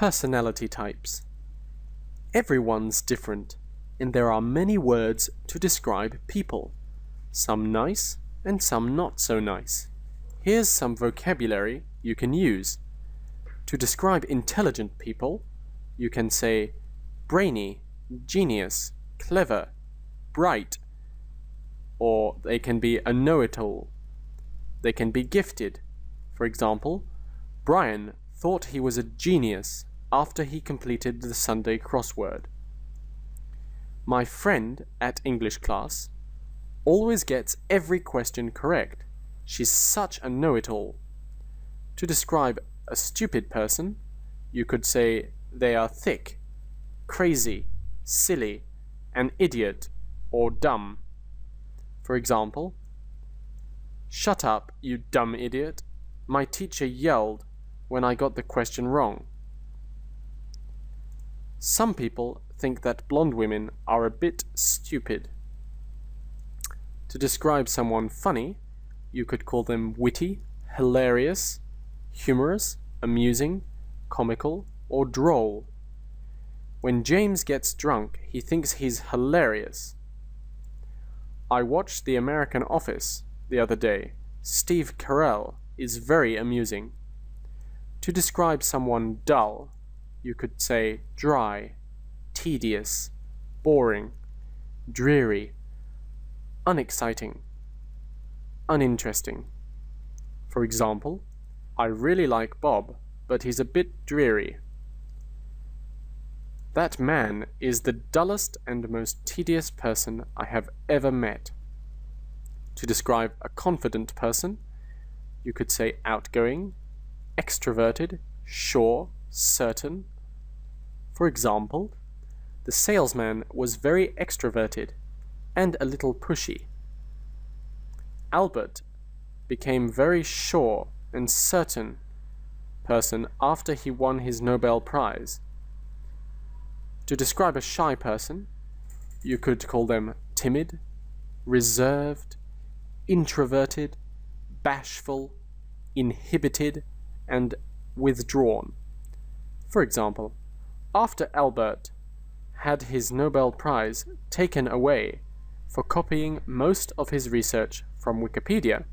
Personality types. Everyone's different, and there are many words to describe people, some nice and some not so nice. Here's some vocabulary you can use. To describe intelligent people, you can say brainy, genius, clever, bright, or they can be a know-it-all. They can be gifted. For example, Brian thought he was a genius after he completed the Sunday crossword. My friend at English class always gets every question correct. She's such a know-it-all. To describe a stupid person, you could say they are thick, crazy, silly, an idiot, or dumb. For example, "Shut up, you dumb idiot. My teacher yelled when I got the question wrong." Some people think that blonde women are a bit stupid. To describe someone funny, you could call them witty, hilarious, humorous, amusing, comical, or droll. When James gets drunk, he thinks he's hilarious. I watched The American Office the other day. Steve Carell is very amusing. To describe someone dull, you could say dry, tedious, boring, dreary, unexciting, uninteresting. For example, I really like Bob, but he's a bit dreary. That man is the dullest and most tedious person I have ever met. To describe a confident person, you could say outgoing, extroverted, sure, certain. For example, the salesman was very extroverted and a little pushy. Albert became very sure and certain person after he won his Nobel Prize. To describe a shy person, you could call them timid, reserved, introverted, bashful, inhibited, and withdrawn. For example, after Albert had his Nobel Prize taken away for copying most of his research from Wikipedia,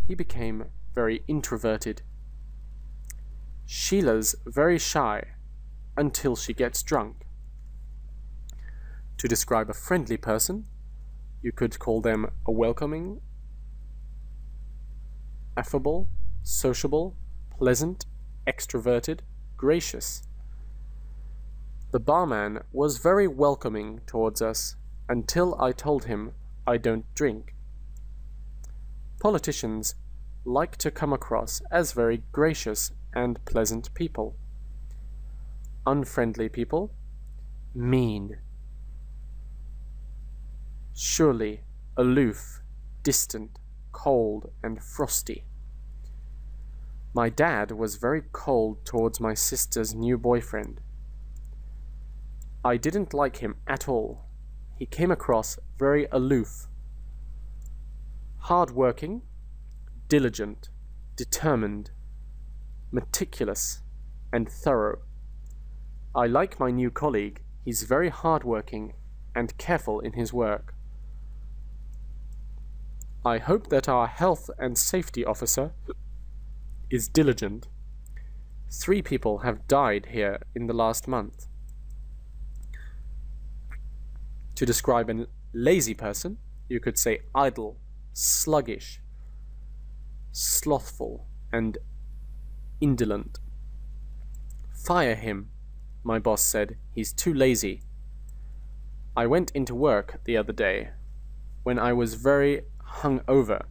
he became very introverted. Sheila's very shy until she gets drunk. To describe a friendly person, you could call them a welcoming, affable, sociable, pleasant, extroverted, gracious. The barman was very welcoming towards us until I told him I don't drink. Politicians like to come across as very gracious and pleasant people. Unfriendly people, mean. Surely, aloof, distant, cold, and frosty. My dad was very cold towards my sister's new boyfriend. I didn't like him at all. He came across very aloof. Hard-working, diligent, determined, meticulous, and thorough. I like my new colleague. He's very hard-working and careful in his work. I hope that our health and safety officer is diligent. 3 people have died here in the last month. To describe a lazy person, you could say idle, sluggish, slothful, and indolent. Fire him, my boss said. He's too lazy. I went into work the other day. When I was very hungover,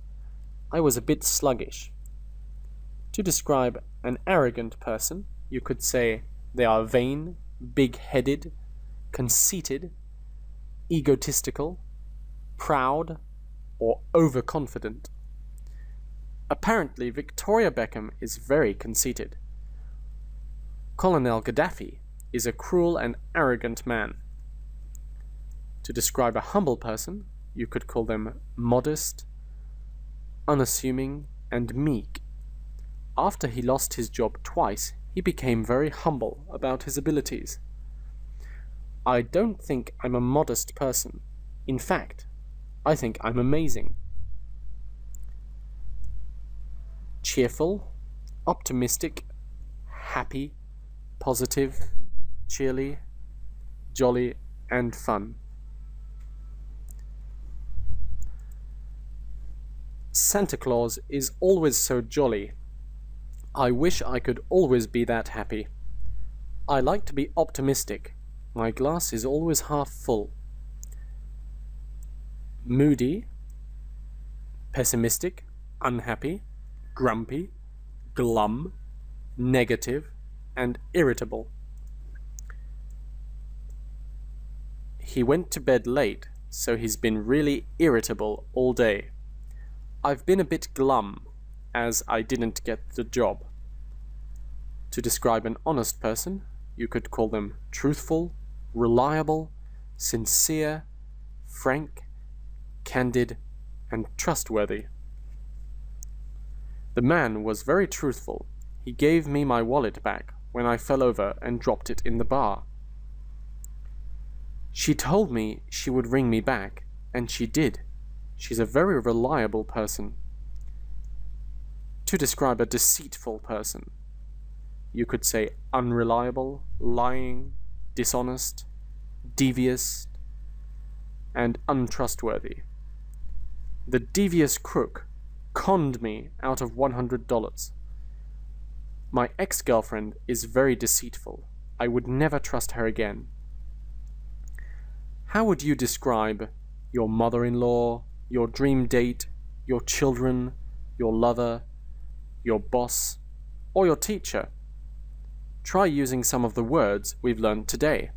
I was a bit sluggish. To describe an arrogant person, you could say they are vain, big-headed, conceited, egotistical, proud, or overconfident. Apparently, Victoria Beckham is very conceited. Colonel Gaddafi is a cruel and arrogant man. To describe a humble person, you could call them modest, unassuming, and meek. After he lost his job twice, he became very humble about his abilities. I don't think I'm a modest person. In fact, I think I'm amazing. Cheerful, optimistic, happy, positive, cheerly, jolly, and fun. Santa Claus is always so jolly. I wish I could always be that happy. I like to be optimistic. My glass is always half full. Moody, pessimistic, unhappy, grumpy, glum, negative, and irritable. He went to bed late, so he's been really irritable all day. I've been a bit glum, as I didn't get the job. To describe an honest person, you could call them truthful, reliable, sincere, frank, candid, and trustworthy. The man was very truthful. He gave me my wallet back when I fell over and dropped it in the bar. She told me she would ring me back, and she did. She's a very reliable person. To describe a deceitful person, you could say unreliable, lying, dishonest, devious, and untrustworthy. The devious crook conned me out of $100. My ex-girlfriend is very deceitful. I would never trust her again. How would you describe your mother-in-law, your dream date, your children, your lover, your boss, or your teacher? Try using some of the words we've learned today.